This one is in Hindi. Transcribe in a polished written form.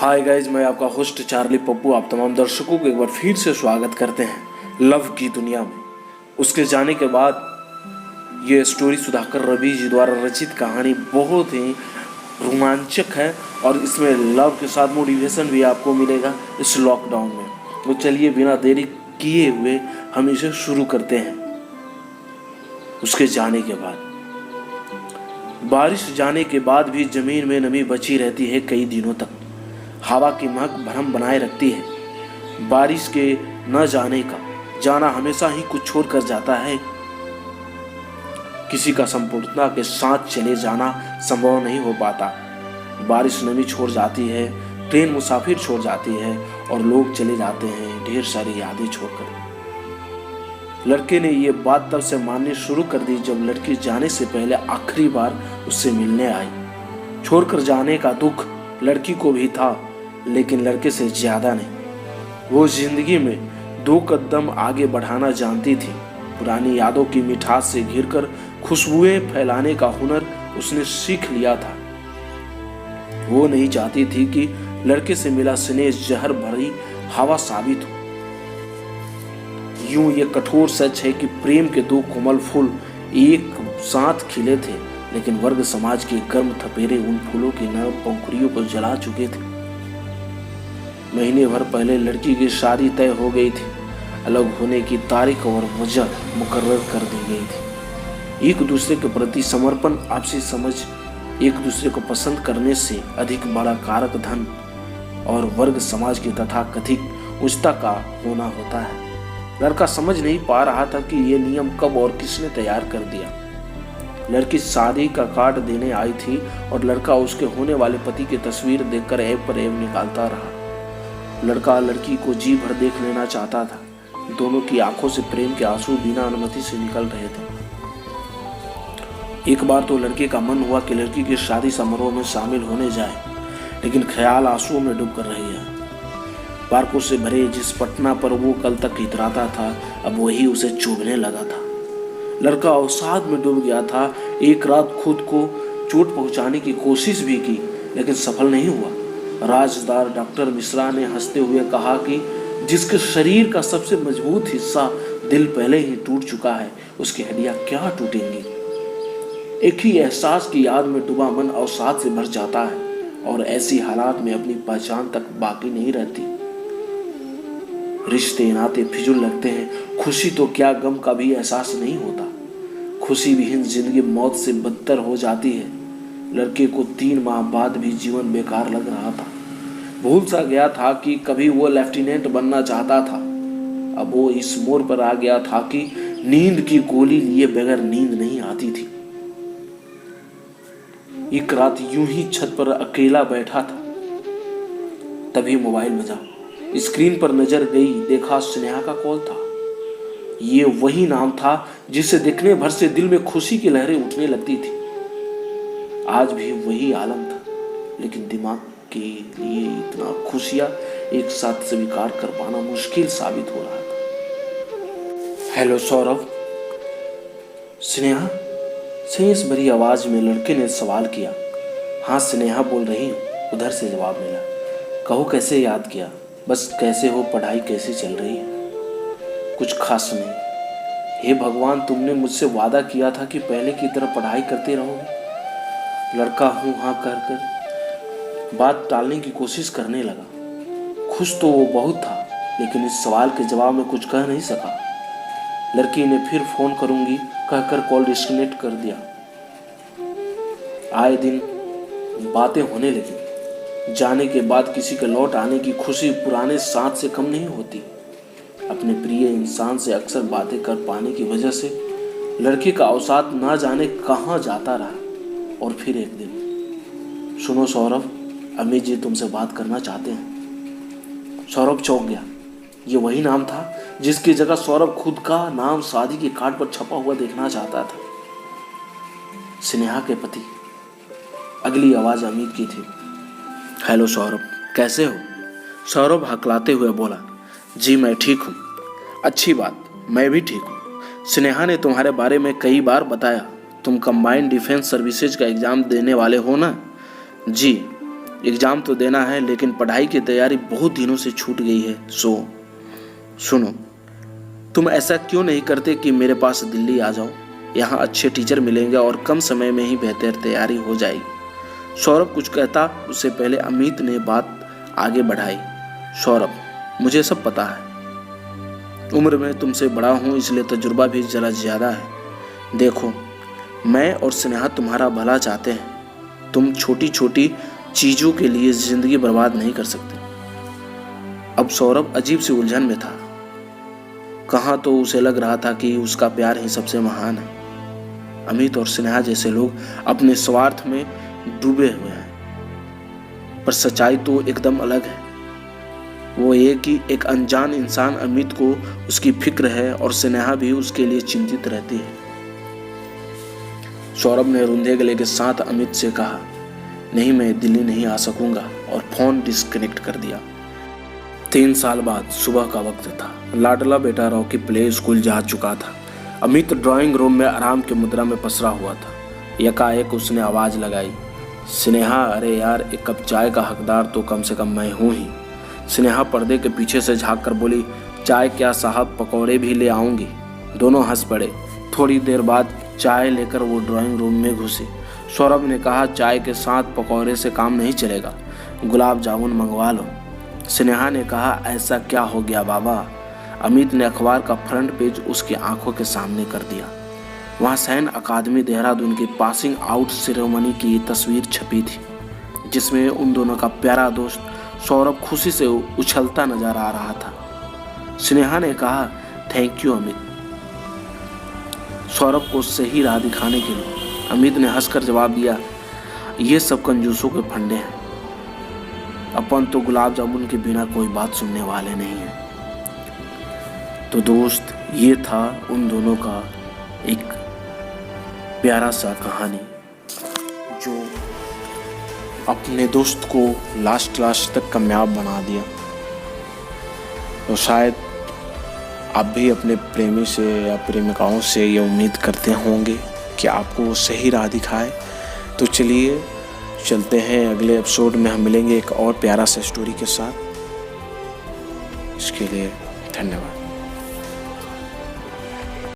हाय गाइज, मैं आपका होस्ट चार्ली पप्पू आप तमाम दर्शकों को एक बार फिर से स्वागत करते हैं लव की दुनिया में। उसके जाने के बाद ये स्टोरी सुधाकर रवि जी द्वारा रचित कहानी बहुत ही रोमांचक है और इसमें लव के साथ मोटिवेशन भी आपको मिलेगा इस लॉकडाउन में। तो चलिए बिना देरी किए हुए हम इसे शुरू करते हैं। उसके जाने के बाद बारिश जाने के बाद भी जमीन में नमी बची रहती है कई दिनों तक। हवा की महक भ्रम बनाए रखती है। बारिश के न जाने का जाना हमेशा ही कुछ छोड़ कर जाता है। किसी का संपूर्णता के साथ चले जाना संभव नहीं हो पाता। बारिश नमी छोड़ जाती है, ट्रेन मुसाफिर छोड़ जाती है और लोग चले जाते हैं ढेर सारी यादें छोड़कर। लड़के ने ये बात तब से माननी शुरू कर दी जब लड़की जाने से पहले आखिरी बार उससे मिलने आई। छोड़कर जाने का दुख लड़की को भी था, लेकिन लड़के से ज्यादा नहीं। वो जिंदगी में 2 कदम आगे बढ़ाना जानती थी। पुरानी यादों की मिठास से घिरकर खुशबुएं फैलाने का हुनर उसने सीख लिया था। वो नहीं चाहती थी कि लड़के से मिला स्नेह जहर भरी हवा साबित हो। यूं ये कठोर सच है कि प्रेम के 2 कोमल फूल एक साथ खिले थे, लेकिन वर्ग समाज के गर्म थपेरे उन फूलों की नरम पंखुड़ियों को जला चुके थे। महीने भर पहले लड़की की शादी तय हो गई थी। अलग होने की तारीख और वजह मुकर्रर कर दी गई थी। एक दूसरे के प्रति समर्पण, आपसी समझ, एक दूसरे को पसंद करने से अधिक बड़ा कारक धन और वर्ग समाज की तथाकथित उच्चता का होना होता है। लड़का समझ नहीं पा रहा था कि ये नियम कब और किसने तैयार कर दिया। लड़की शादी का कार्ड देने आई थी और लड़का उसके होने वाले पति की तस्वीर देखकर ऐब पर ऐब निकालता रहा। लड़का लड़की को जी भर देख लेना चाहता था। दोनों की आंखों से प्रेम के आंसू बिना अनुमति से निकल रहे थे। एक बार तो लड़के का मन हुआ कि लड़की की शादी समारोह में शामिल होने जाए, लेकिन ख्याल आंसुओं में डूब कर रही है। पार्कों से भरे जिस पटना पर वो कल तक इतराता था, अब वही उसे चुभने लगा था। लड़का अवसाद में डूब गया था। एक रात खुद को चोट पहुंचाने की कोशिश भी की, लेकिन सफल नहीं हुआ। राजदार डॉक्टर मिश्रा ने हंसते हुए कहा कि जिसके शरीर का सबसे मजबूत हिस्सा दिल पहले ही टूट चुका है, उसकी हड्डियां क्या टूटेंगी। एक ही एहसास की याद में डूबा मन अवसाद से भर जाता है और ऐसी हालात में अपनी पहचान तक बाकी नहीं रहती। रिश्ते नाते फिजूल लगते हैं। खुशी तो क्या, गम का भी एहसास नहीं होता। खुशी विहीन जिंदगी मौत से बदतर हो जाती है। लड़के को 3 माह बाद भी जीवन बेकार लग रहा था। भूल सा गया था कि कभी वो लेफ्टिनेंट बनना चाहता था। अब वो इस मोड़ पर आ गया था कि नींद की गोली लिए बगैर नींद नहीं आती थी। एक रात यूं ही छत पर अकेला बैठा था, तभी मोबाइल बजा। स्क्रीन पर नजर गई, देखा स्नेहा का कॉल था। ये वही नाम था जिसे दिखने भर से दिल में खुशी की लहरें उठने लगती थी। आज भी वही आलम था, लेकिन दिमाग के लिए इतना खुशियां एक साथ स्वीकार कर पाना मुश्किल साबित हो रहा था। हेलो सौरभ। स्नेहा से इस भरी आवाज में लड़के ने सवाल किया। हाँ स्नेहा बोल रही हूँ, उधर से जवाब मिला। कहो कैसे याद किया? बस कैसे हो, पढ़ाई कैसी चल रही है? कुछ खास नहीं। हे भगवान, तुमने मुझसे वादा किया था कि पहले की तरह पढ़ाई करते रहोगे। लड़का हूँ हाँ कर बात टालने की कोशिश करने लगा। खुश तो वो बहुत था, लेकिन इस सवाल के जवाब में कुछ कह नहीं सका। लड़की ने फिर फोन करूंगी कहकर कॉल डिस्कनेक्ट कर दिया। आए दिन बातें होने लगी। जाने के बाद किसी के लौट आने की खुशी पुराने साथ से कम नहीं होती। अपने प्रिय इंसान से अक्सर बातें कर पाने की वजह से लड़के का अवसाद ना जाने कहाँ जाता रहा। और फिर एक दिन, सुनो सौरभ, अम्मी जी तुमसे बात करना चाहते हैं। सौरभ चौंक गया। ये वही नाम था जिसकी जगह सौरभ खुद का नाम शादी के कार्ड पर छपा हुआ देखना चाहता था। स्नेहा के पति। अगली आवाज अमित की थी। हेलो सौरभ, कैसे हो? सौरभ हकलाते हुए बोला, जी मैं ठीक हूँ। अच्छी बात, मैं भी ठीक हूँ। स्नेहा ने तुम्हारे बारे में कई बार बताया। तुम कंबाइंड डिफेंस सर्विसेज का एग्जाम देने वाले हो ना? जी। एग्ज़ाम तो देना है, लेकिन पढ़ाई की तैयारी बहुत दिनों से छूट गई है। सुनो, तुम ऐसा क्यों नहीं करते कि मेरे पास दिल्ली आ जाओ। यहाँ अच्छे टीचर मिलेंगे और कम समय में ही बेहतर तैयारी हो जाएगी। सौरभ कुछ कहता उससे पहले अमित ने बात आगे बढ़ाई। सौरभ, मुझे सब पता है। उम्र में तुमसे बड़ा हूँ, इसलिए तजुर्बा भी जरा ज़्यादा है। देखो, मैं और स्नेहा तुम्हारा भला चाहते हैं। तुम छोटी छोटी चीज़ों के लिए ज़िंदगी बर्बाद नहीं कर सकते। अब सौरभ अजीब सी उलझन में था। कहाँ तो उसे लग रहा था कि उसका प्यार ही सबसे महान है। अमित और स्नेहा जैसे लोग अपने स्वार्थ में डूबे हुए हैं, पर सच्चाई तो एकदम अलग है। वो ये कि एक अनजान इंसान अमित को उसकी फिक्र है और स्नेहा भी उसके लिए चिंतित रहती है। सौरभ ने रूंधे गले के साथ अमित से कहा, नहीं, मैं दिल्ली नहीं आ सकूंगा, और फोन डिस्कनेक्ट कर दिया। 3 साल बाद सुबह का वक्त था। लाडला बेटा रॉकी प्ले स्कूल जा चुका था। अमित ड्राइंग रूम में आराम की मुद्रा में पसरा हुआ था। यकाएक उसने आवाज़ लगाई, स्नेहा, अरे यार, एक कप चाय का हकदार तो कम से कम मैं हूँ ही। स्नेहा पर्दे के पीछे से झाँक कर बोली, चाय क्या साहब, पकौड़े भी ले आऊँगी। दोनों हंस पड़े। थोड़ी देर बाद चाय लेकर वो ड्राइंग रूम में घुसी। सौरभ ने कहा, चाय के साथ पकौड़े से काम नहीं चलेगा, गुलाब जामुन मंगवा लो। स्नेहा ने कहा, ऐसा क्या हो गया बाबा। अमित ने अखबार का फ्रंट पेज उसकी आंखों के सामने कर दिया। वहाँ सैन्य अकादमी देहरादून की पासिंग आउट सेरेमनी की तस्वीर छपी थी, जिसमें उन दोनों का प्यारा दोस्त सौरभ खुशी से उछलता नजर आ रहा था। स्नेहा ने कहा, थैंक यू अमित, सौरभ को सही राह दिखाने के लिए। अमित ने हंसकर जवाब दिया, ये सब कंजूसों के फंडे हैं। अपन तो गुलाब जामुन के बिना कोई बात सुनने वाले नहीं हैं। तो दोस्त, ये था उन दोनों का एक प्यारा सा कहानी, जो अपने दोस्त को लास्ट तक कामयाब बना दिया। तो शायद आप भी अपने प्रेमी से या प्रेमिकाओं से ये उम्मीद करते होंगे कि आपको वो सही राह दिखाए। तो चलिए चलते हैं, अगले एपिसोड में हम मिलेंगे एक और प्यारा सा स्टोरी के साथ। इसके लिए धन्यवाद।